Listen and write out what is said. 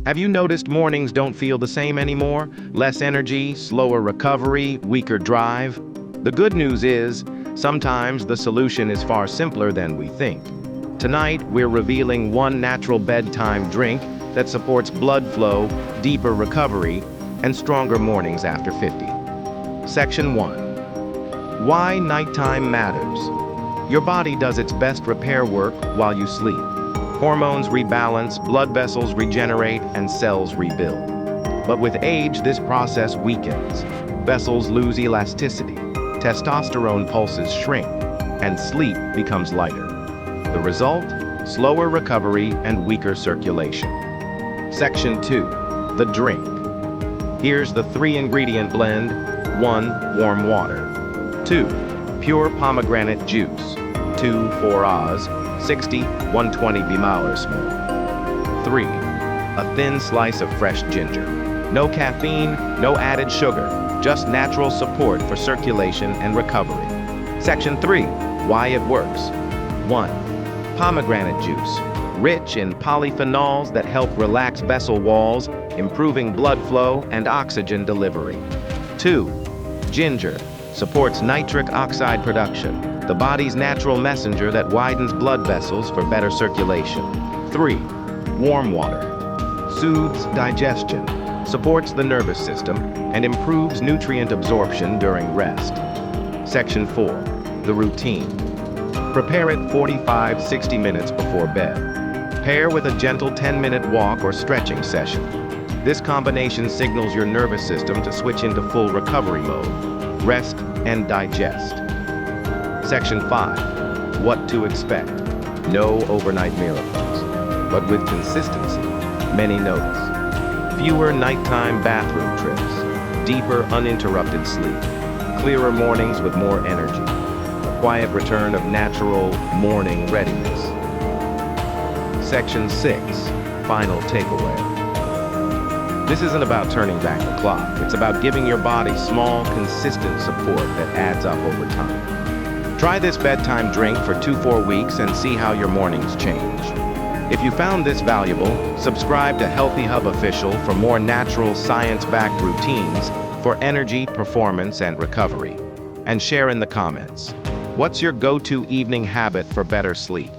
Have you noticed mornings don't feel the same anymore? Less energy, slower recovery, weaker drive? The good news is, sometimes the solution is far simpler than we think. Tonight, we're revealing one natural bedtime drink that supports blood flow, deeper recovery, and stronger mornings after 50. Section 1. Why nighttime matters. Your body does its best repair work while you sleep. Hormones rebalance, blood vessels regenerate, and cells rebuild. But with age, this process weakens. Vessels lose elasticity, testosterone pulses shrink, and sleep becomes lighter. The result? Slower recovery and weaker circulation. Section 2. The drink. Here's the 3-ingredient blend. 1. Warm water. 2. Pure pomegranate juice. 2 4-Oz, 60, 120 bmol. 3. A thin slice of fresh ginger. No caffeine, no added sugar, just natural support for circulation and recovery. Section 3. Why it works. 1. Pomegranate juice. Rich in polyphenols that help relax vessel walls, improving blood flow and oxygen delivery. 2. Ginger. Supports nitric oxide production, the body's natural messenger that widens blood vessels for better circulation. 3. Warm water. Soothes digestion, supports the nervous system, and improves nutrient absorption during rest. Section 4. The routine. Prepare it 45-60 minutes before bed. Pair with a gentle 10-minute walk or stretching session. This combination signals your nervous system to switch into full recovery mode. Rest and digest. Section 5. What to expect. No overnight miracles, but with consistency, many notice. Fewer nighttime bathroom trips, deeper uninterrupted sleep, clearer mornings with more energy, a quiet return of natural morning readiness. Section 6. Final takeaway. This isn't about turning back the clock. It's about giving your body small, consistent support that adds up over time. Try this bedtime drink for 2-4 weeks and see how your mornings change. If you found this valuable, subscribe to Healthy Hub Official for more natural, science-backed routines for energy, performance, and recovery. And share in the comments. What's your go-to evening habit for better sleep?